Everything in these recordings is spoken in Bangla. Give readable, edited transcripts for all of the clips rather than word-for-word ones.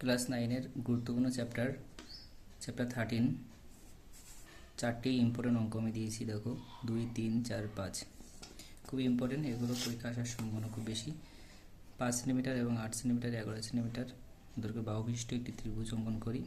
ক্লাস 9-এর গুরুত্বপূর্ণ চ্যাপ্টার 13 চারটি ইম্পর্টেন্ট অঙ্ক আমি দিয়েছি। দেখো 2, 3, 4, 5 খুবই ইম্পর্টেন্ট। এগুলো পরীক্ষা আসার সম্ভাবনা খুব বেশি। 5 সেন্টিমিটার এবং 8 সেন্টিমিটার 11 সেন্টিমিটার দৈর্ঘ্য বাহু বিশিষ্ট একটি ত্রিভুজ অঙ্কন করি।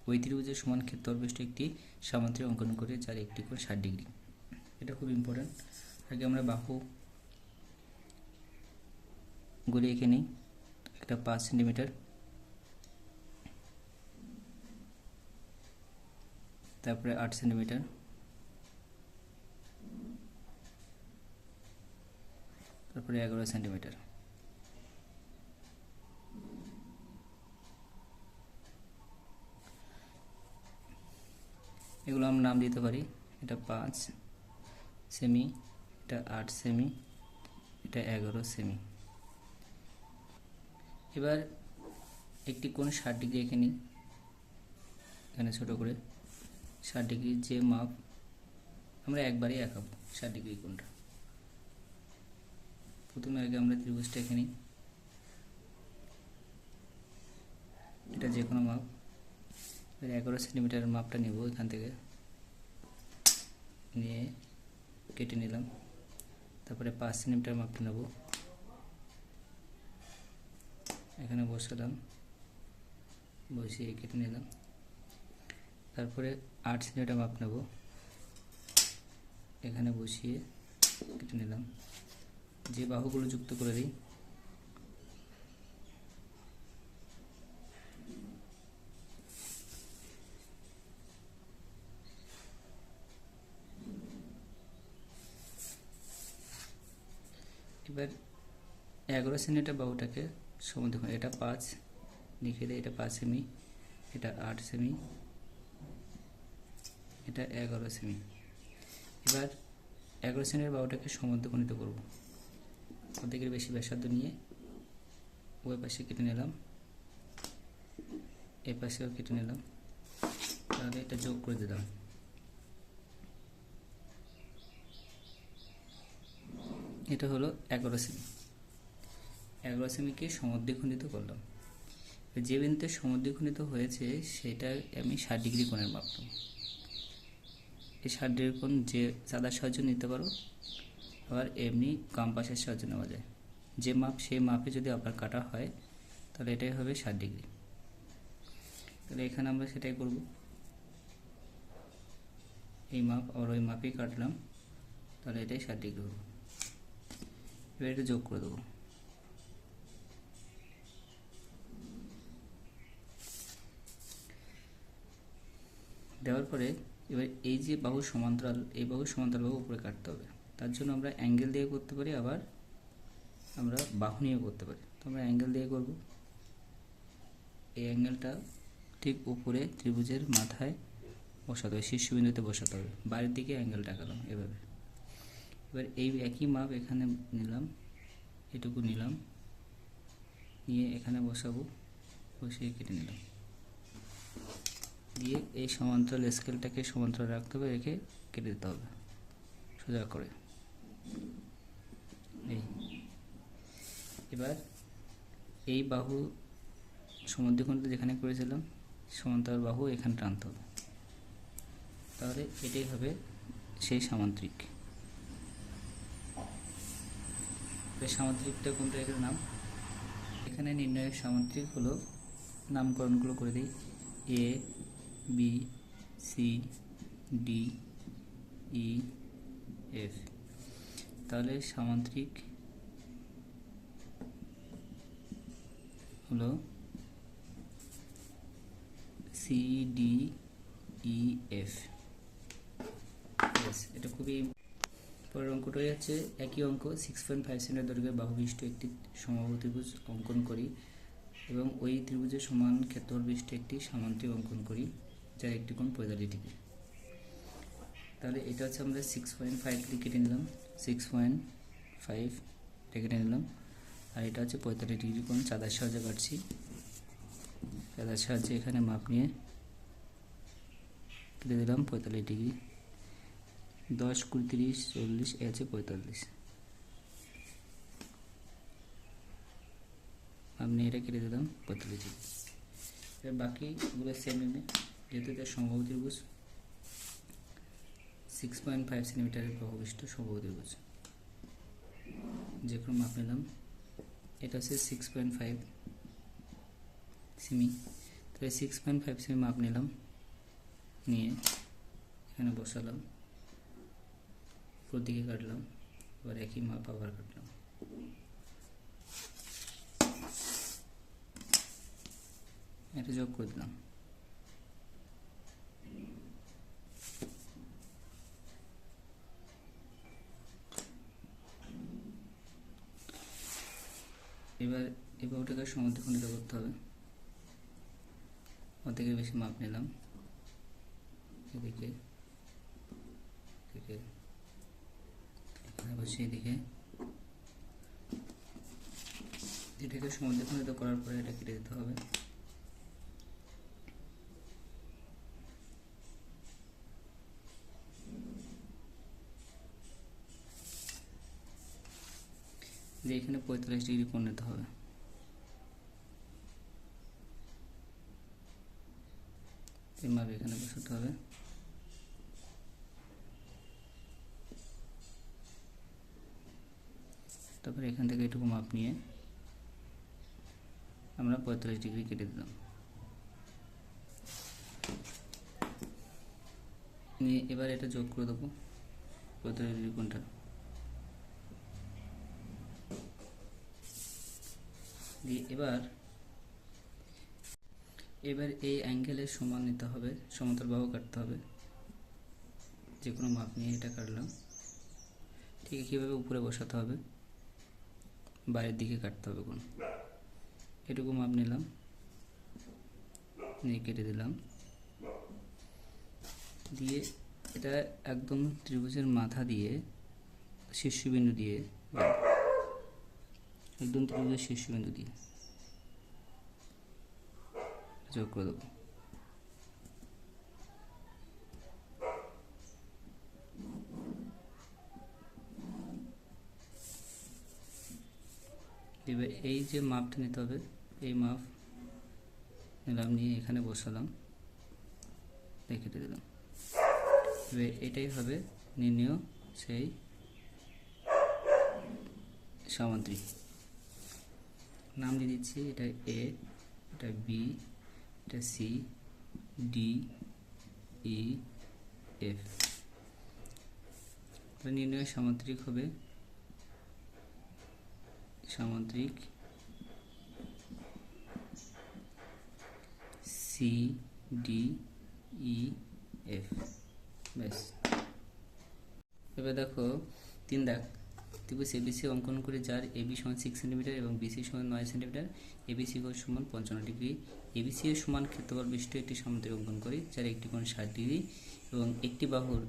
ওই ত্রিভুজের সমান ক্ষেত্রফল বিশিষ্ট একটি সামান্তরিক অঙ্কন করি যার একটি কোণ 60 ডিগ্রি। এটা খুব ইম্পর্টেন্ট। আগে আমরা বাহুগুলি এঁকে নিই। একটা 5 সেন্টিমিটার, তারপরে 8 সেন্টিমিটার, তারপরে 11 সেন্টিমিটার। এগুলো আমরা নাম দিতে পারি। এটা 5 সেমি, এটা 8 সেমি, এটা 11 সেমি। এবার একটি কোণ 60 ডিগ্রি এঁকে নিই। এখানে ছোট করে 60 ডিগ্রির যে মাপ আমরা একবারেই আঁকাবো 60 ডিগ্রি কোণটা। প্রথমে আগে আমরা ত্রিভুজটা এঁকে নিই। এটা যে কোনো মাপ। 11 সেন্টিমিটারের মাপটা নেব, এখান থেকে নিয়ে কেটে নিলাম। তারপরে 5 সেন্টিমিটার মাপটা নেব, এখানে বসালাম, বসিয়ে কেটে নিলাম। তারপরে 8 সেন্টিমিটার মাপ নেব, এখানে বসিয়ে কেটে নিলাম। যে বাহুগুলো যুক্ত করে দিই, এবার 11 সেন্টিমিটার বাহুটাকে সমান দেখুন, এটা 5 লিখে দিই, এটা 5 সেমি, এটা 8 সেমি, এটা 11 সেমি। এবার 11 সেমির বাহুটাকে সমদ্বিখণ্ডিত করব। অর্ধেকের বেশি ব্যাসার্ধ নিয়ে ওই পাশে কেটে নিলাম, এই পাশেও কেটে নিলাম। তাহলে এটা যোগ করে দিলাম। এটা হলো 11 সেমি। 11 সেমিকে সমদ্বিখণ্ডিত করলাম। যে বিন্দুতে সমদ্বিখণ্ডিত হয়েছে সেটা আমি 60 ডিগ্রি কোণের মাপ নেব। এই 60 ডিগ্রি কোণ যে চাঁদার সাহায্য নিতে পারো, আবার এমনি কম্পাসের সাহায্য নেওয়া যায়। যে মাপ সেই মাপে যদি আবার কাটা হয় তাহলে এটাই হবে 60 ডিগ্রি। তাহলে এখানে আমরা সেটাই করব। এই মাপ আর ওই মাপেই কাটলাম, তাহলে এটাই 60 ডিগ্রি হবে। এবার এটা যোগ করে দেবো। দেওয়ার পরে এবার এই যে বাহু সমান্তরাল, এই বাহু সমান্তরাল বাহু উপরে কাটতে হবে। তার জন্য আমরা অ্যাঙ্গেল দিয়ে করতে পারি, আবার আমরা বাহু নিয়ে করতে পারি। তো আমরা অ্যাঙ্গেল দিয়ে করব। এই অ্যাঙ্গেলটা ঠিক উপরে ত্রিভুজের মাথায় বসাতে হবে, শীর্ষবিন্দুতে বসাতে হবে। বাইরের দিকে অ্যাঙ্গেলটা আঁকালাম এভাবে। এবার এই একই মাপ এখানে নিলাম, এটুকু নিলাম, নিয়ে এখানে বসাবো, বসিয়ে কেটে নিলাম। দিয়ে এই সমান্তরাল স্কেলটাকে সমান্তরাল রাখতে হবে, রেখে কেটে দিতে হবে সোজা করে। এবার এই বাহু সমদ্বিখণ্ডিত যেখানে করেছিলাম সমান্তরাল বাহু এখানে টানতে হবে। তাহলে এটাই হবে সেই সামান্তরিক। সামান্তরিকটা কোনটা, এটার নাম। এখানে নির্ণয়ের সামান্তরিক হলো, নামকরণগুলো করে দিই, A B C D E F. তাহলে সামান্তরিক হলো সি ডি ই এফ। এটা খুবই পরের অঙ্কটা হচ্ছে একই অঙ্ক। 6.5 সেন্টিমিটার দৈর্ঘ্যের বাহু বিশিষ্ট একটি সমবাহু ত্রিভুজ অঙ্কন করি এবং ওই ত্রিভুজের সমান ক্ষেত্রফল বিশিষ্ট একটি সামান্তরিক অঙ্কন করি যার একটি কোণ 45 ডিগ্রি। তাহলে এটা হচ্ছে আমরা 6.5 কেটে নিলাম, 6.5 কেটে নিলাম। আর এটা হচ্ছে 45 ডিগ্রি কোণ চাঁদার সাহায্যে কাটছি। চাঁদার সাহায্যে এখানে মাপ নিয়ে কেটে দিলাম 45 ডিগ্রি। 10, 20, 30, 40, এ আছে 45। আপনি এটা কেটে দিলাম 45 ডিগ্রি। বাকিগুলো সেম নেবে, যেহেতু এটা সমবাহু ত্রিভুজ 6.5 সেন্টিমিটারের বাহু বিশিষ্ট সমবাহু ত্রিভুজ। যে কোনো মাপ নিলাম, এটা হচ্ছে 6.5 সেমি। তো 6.5 সেমি মাপ নিলাম, নিয়ে এখানে বসালাম, প্রতিকে কাটলাম, এবার একই মাপ আবার কাটলাম। এটা যোগ করে দিলাম। এবার এই বাহুটাকে সমদ্বিখণ্ডিত করতে হবে। অর্ধেকের বেশি মাপ নিলাম, এদিকে এখানে বসে এদিকে এটাকে সমদ্বিখণ্ডিত করার পরে এটা কেটে দিতে হবে। যে এখানে 45 ডিগ্রি কোণ নিতে হবে। মাপ এখানে বসাতে হবে। তারপরে এখান থেকে এটুকু মাপ নিয়ে আমরা 45 ডিগ্রি কেটে দিলাম। নিয়ে এবার এটা যোগ করে দেবো 45 ডিগ্রি কোণটা। দিয়ে এবার এই অ্যাঙ্গেলের সমান নিতে হবে, সমতল বাহু কাটতে হবে। যে কোনো মাপ নিয়ে এটা কাটলাম। ঠিক কীভাবে উপরে বসাতে হবে, বাইরের দিকে কাটতে হবে কোণ। এটুকু মাপ নিলাম, নিয়ে কেটে দিলাম। দিয়ে এটা একদম ত্রিভুজের মাথা দিয়ে শীর্ষবিন্দু দিয়ে, একদম ত্রিভুজের শীর্ষবিন্দু দিয়ে যোগ করে দেবো। এবার এই যে মাপটা নিতে হবে, এই মাপ নিলাম, নিয়ে এখানে বসালাম, কেটে দিলাম। এবার এটাই হবে নির্ণেয় সেই সামান্তরিক। নাম দিয়ে দিচ্ছি, এটা এ, এটা বি, এটা সি, ডি, ই, এফ। নির্ণয় সামান্তরিক হবে সামান্তরিক সি ডি ই এফ। ব্যাস। এবার দেখো 3 দাগ ত্রিভুজ এবিসি অঙ্কন করে, যার এবি সমান 6 সেন্টিমিটার এবং বিসি সমান 9 সেন্টিমিটার, এবিসি সমান 55 ডিগ্রি, এবিসি এর সমান ক্ষেত্রফল বিশিষ্ট একটি সামান্তরিক অঙ্কন করি, যার একটি কোণ 60 ডিগ্রি এবং একটি বাহুর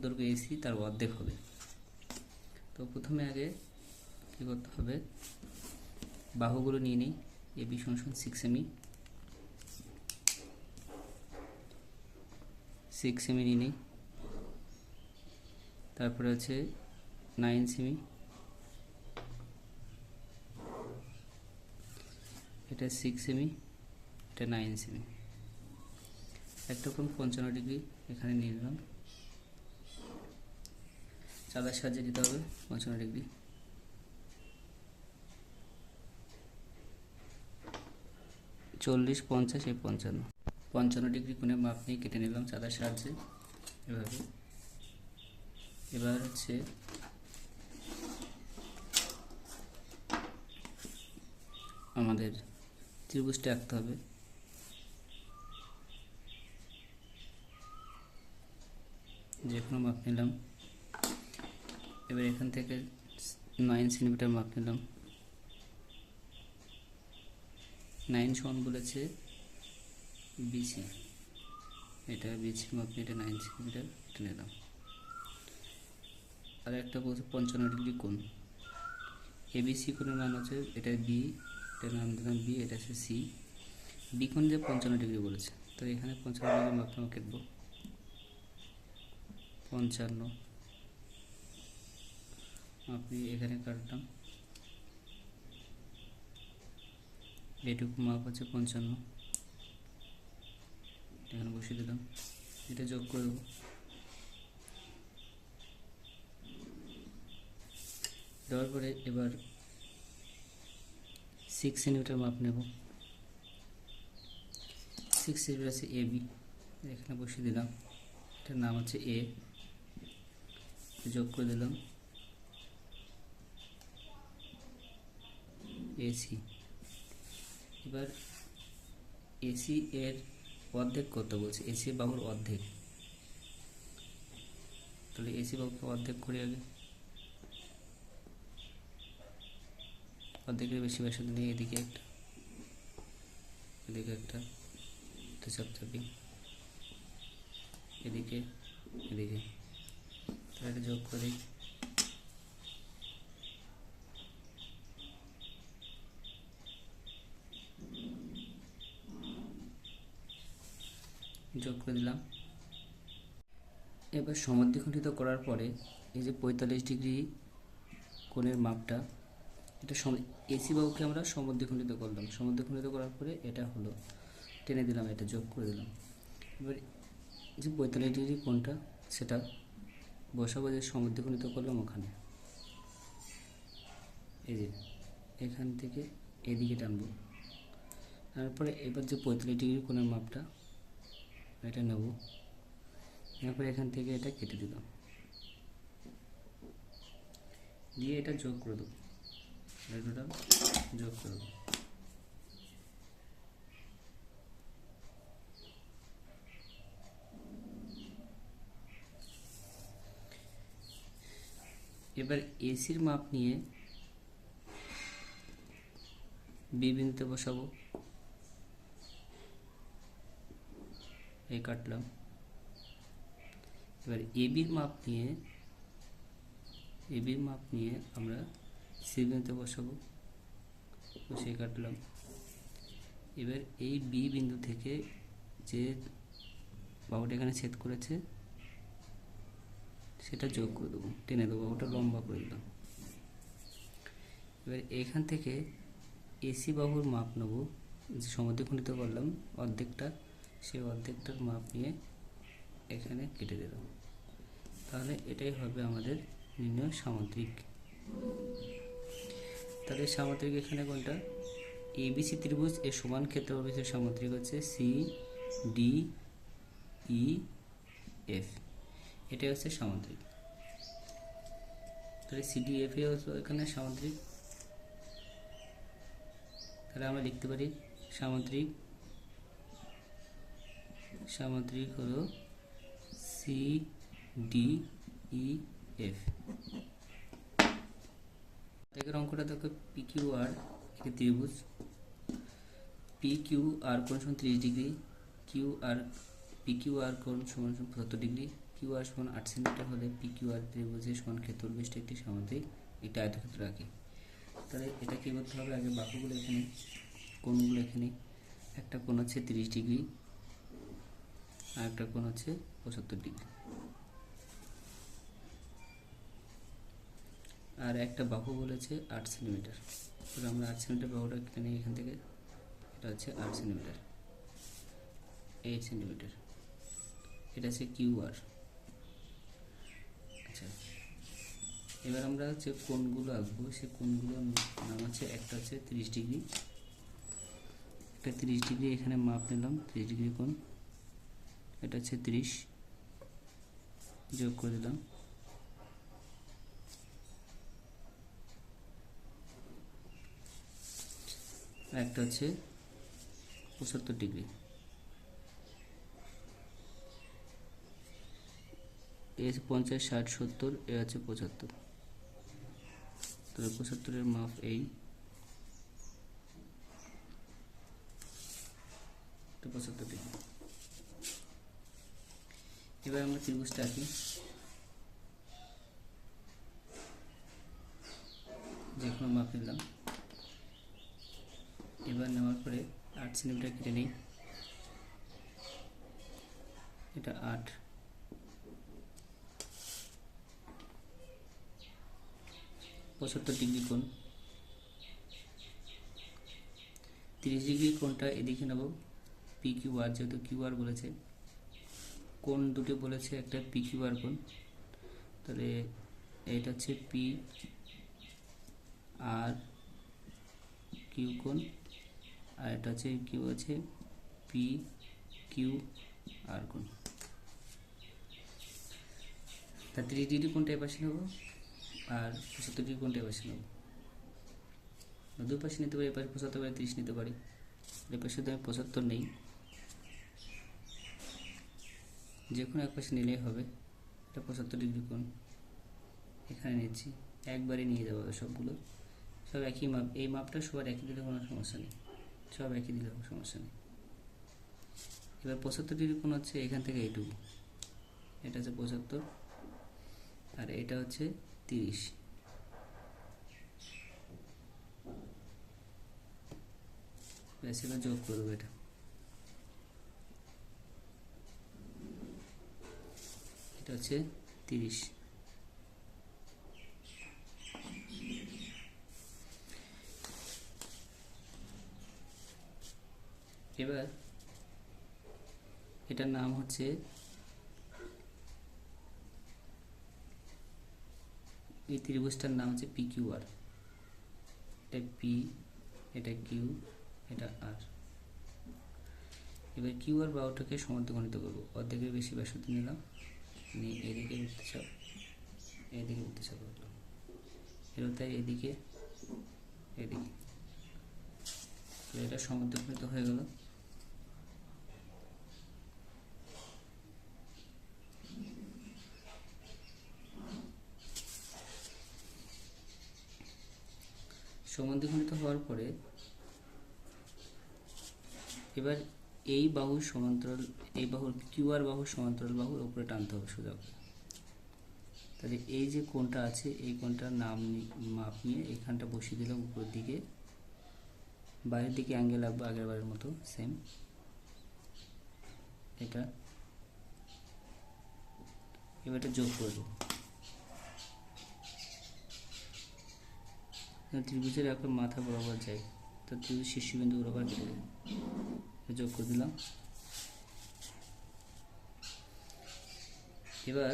দৈর্ঘ্য এসি তার অর্ধেক হবে। তো প্রথমে আগে কী করতে হবে, বাহুগুলো নিয়ে নিই। এবি সমান 6 সেমি, 6 সেমি নিয়ে নিই। তারপরে আছে 9 সেমি, এটা 6 সেমি, এটা 9 সেমি। একটা কোণ 55 ডিগ্রি এখানে নিয়ে নিলাম, চাঁদার সাহায্যে দিতে হবে 55 ডিগ্রি। চল্লিশ, 50, 55 ডিগ্রি কোণে মাপ নিয়ে কেটে নিলাম চাঁদার সাহায্যে এভাবে। এবার হচ্ছে আমাদের ত্রিভুজটা আঁকতে হবে। যে কোনো মাপ নিলাম। এবার এখান থেকে 9 সেন্টিমিটার মাপ নিলাম। 9 সমান বলেছে বিসি, এটা বিসি মাপ নিয়ে এটা 9 সেন্টিমিটার এটা নিলাম। আর একটা বলছে 55 ডিগ্রি কোণ, এবিসি কোণের মান হচ্ছে এটা বি, এটার নাম দিলাম বি, এটা হচ্ছে সি। বি কোণ যে 55 ডিগ্রি বলেছে, তো এখানে 55 ডিগ্রি মাপ আমরা কাটবো। 55 আপনি এখানে কাটলাম, এটুকু মাপ হচ্ছে 55। এখানে বসিয়ে দিলাম, এটা যোগ করে দেবো। দেওয়ার পরে এবার 6 সেন্টিমিটার মাপ নেব। 6 সেন্টিমিটার আছে AB, এখানে বসিয়ে দিলাম, এটার নাম হচ্ছে A, যোগ করে দিলাম AC। এবার AC এর অর্ধেক কত বলছে, AC বাহুর অর্ধেক, তাহলে AC বাহুকে অর্ধেক করে আগে, অর্ধেকের বেশি ব্যাসার্ধ নিয়ে এদিকে একটা, এদিকে একটা, এটা চাপচাপি, এদিকে এদিকে, তাহলে এটা যোগ করে দিই। যোগ করে দিলাম। এবার সমদ্বিখণ্ডিত করার পরে এই যে 45 ডিগ্রি কোণের মাপটা, এটা এসি বাহুকে আমরা সমদ্বিখণ্ডিত করলাম, সমদ্বিখণ্ডিত করার পরে এটা হলো, টেনে দিলাম, এটা যোগ করে দিলাম। এবার যে 45 ডিগ্রি কোণটা সেটা বসাবো, যে সমদ্বিখণ্ডিত করলাম ওখানে, এই যে এখান থেকে এদিকে টানবো। তারপরে এবার যে 45 ডিগ্রি কোণের মাপটা এটা নেব, এরপরে এখান থেকে এটা কেটে দিলাম, দিয়ে এটা যোগ করে দেবো, টোটাল যোগ করে দেবো। এবার এসির মাপ নিয়ে বি বিন্দুতে বসাবো, এই কাটলাম। এবার এবির মাপ নিয়ে আমরা সি বিন্দুতে বসাবো, বসিয়ে কাটলাম। এবার এই বি বিন্দু থেকে যে বাহুটা এখানে ছেদ করেছে সেটা যোগ করে দেবো, টেনে দেবো, ওটা লম্বা করে দিলাম। এবার এখান থেকে এসি বাহুর মাপ নেব, যে সমদ্বিখণ্ডিত করলাম অর্ধেকটা, সেই অর্ধেকটার মাপ নিয়ে এখানে কেটে দিলাম। তাহলে এটাই হবে আমাদের নির্ণয় সামুদ্রিক। তাহলে সামুদ্রিক এখানে কোনটা, এবিসি ত্রিভুজ এর সমান ক্ষেত্রফল বিশিষ্ট সামুদ্রিক হচ্ছে CDEF, এটাই হচ্ছে সামুদ্রিক। তাহলে CDEF হচ্ছে এখানে সামুদ্রিক। তাহলে আমরা লিখতে পারি সামুদ্রিক হলো CDEF। এর অঙ্কটা দেখো, PQR একটি ত্রিভুজ, PQR কোণ সমান 30 ডিগ্রি, PQR কোণ সমান 75 ডিগ্রি, QR সমান 8 সেন্টিমিটার হলে PQR ত্রিভুজের সমান ক্ষেত্রফল বিশিষ্ট একটি সামুদ্রিক একটা আয়তক্ষেত্র রাখি। তাহলে এটা কী করতে হবে, আগে বাহুগুলো এখানে, কোণগুলো এখানে, একটা কোণ হচ্ছে 30 ডিগ্রি আর একটা কোণ হচ্ছে 75 ডিগ্রি, আর একটা বাহু বলেছে 8 সেন্টিমিটার। তাহলে আমরা 8 সেন্টিমিটার বাহুটা কেটে নিই এখান থেকে, এটা হচ্ছে 8 সেন্টিমিটার, 8 সেন্টিমিটার, এটা হচ্ছে QR। আচ্ছা, এবার আমরা যে কোণগুলো আঁকবো সেই কোণগুলোর নাম হচ্ছে, একটা হচ্ছে 30 ডিগ্রি, একটা 30 ডিগ্রি এখানে মাপ নিলাম, 30 ডিগ্রি কোণ, এটা হচ্ছে 30, যোগ করে দিলাম। একটা হচ্ছে 75 ডিগ্রি, এ 50, 60, 70, এ হচ্ছে 75। তাহলে 75-এর মাপ এই, 75 ডিগ্রি। এবার আমরা ত্রিভুজটা আঁকি, যে কোনো মাপ নিলাম। এবার নেওয়ার পরে 8 সেন্টিমিটার কেটে নিই, এটা 8, পঁচাত্তর ডিগ্রি কোণ, 30 ডিগ্রি কোণটা এদিকে নেব, পি কিউ আর, যেহেতু কিউ আর বলেছে, কোণ দুটো বলেছে, একটা পি কিউ আর কোণ, তাহলে এটা হচ্ছে পি আর কিউ কোণ, আর এটা হচ্ছে কিউ আছে পি কিউ আর কোণ। তা 30 ডিগ্রি কোণটা এপাশে নেব আর 75 ডিগ্রি কোণটা এপাশে নেব। দুই পাশে নিতে পারি, এপাশে 75 পারি, 30 নিতে পারি। এপাশে তো আমি 75 নেই, যে কোনো এক পাশে নিলেই হবে। এটা 75 ডিগ্রি কোণ এখানে নিচ্ছি, একবারে নিয়ে যাবো সবগুলো, সব একই মাপ। এই মাপটা সবার একই দিলে কোনো সমস্যা নেই, সব একই দিলে কোনো সমস্যা নেই। এবার 75 ডিগ্রি কোণ হচ্ছে এখান থেকে এইটুকু, এটা হচ্ছে 75 আর এটা হচ্ছে 30। ব্যাস, এবার যোগ করবো, এটা হচ্ছে 30। এবার এটার নাম হচ্ছে, এই ত্রিভুজটার নাম হচ্ছে পি কিউ আর। এটা পি, এটা কিউ, এটা আর। এবার কিউ আর বাহুটাকে সমান্তরালিত করবো, অর্ধেকের বেশি ব্যাসার্ধ নিলাম, নিয়ে এদিকে বৃত্তচাপ, এদিকে বৃত্তচাপ করলাম, এবার তাই এদিকে এদিকে, এটা সমান্তরালিত হয়ে গেল। সমান্তরালিত হওয়ার পরে এবার এই বাহুর সমান্তরাল, এই বাহুর কিউআর বাহুর সমান্তরাল বাহুর উপরে টানতে হবে সোজা করে। তাহলে এই যে কোণটা আছে, এই কোণটার মাপ নিয়ে এখানটা বসিয়ে দিলাম উপরের দিকে, বাইরের দিকে অ্যাঙ্গেল রাখবো আগের বারের মতো সেম। এটা এবার এটা যোগ করে দেবো, ত্রিভুজের একটা মাথা বরাবর যায়, তো ত্রিভুজ শীর্ষবিন্দু বরাবর কেটে দেবে, যোগ করে দিলাম। এবার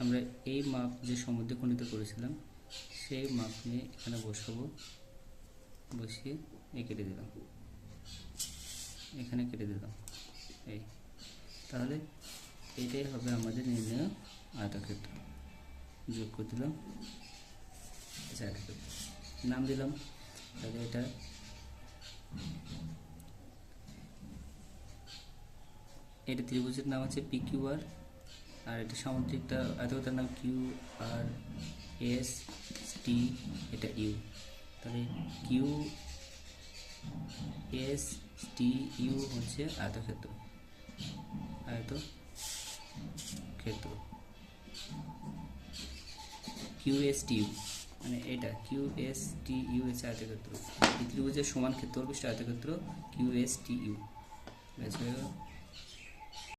আমরা এই মাপ যে সমদ্বিখণ্ডিত করেছিলাম সেই মাপ নিয়ে এখানে বসাবো, বসিয়ে কেটে দিলাম, এখানে কেটে দিলাম এই। তাহলে এটাই হবে আমাদের নির্ণয় আয়তক্ষেত্র। যোগ করে দিলাম, আয়তক্ষেত্র নাম দিলাম। তাহলে এটা ত্রিভুজের নাম হচ্ছে পি কিউ আর, আর এটা সামুদ্রিকটা আয়তক্ষেত্রের নাম কিউ আর এস টি, এটা ইউ। তাহলে কিউ এস টি ইউ হচ্ছে আয়তক্ষেত্র, আয়তক্ষেত্র কিউ এস টি ইউ, মানে এটা কিউ এস টি ইউ হচ্ছে আয়তক্ষেত্র। এই ত্রিভুজের সমান ক্ষেত্রবিশিষ্ট আয়তক্ষেত্র কিউ এস টি ইউ। ব্যাস হয়ে গেল।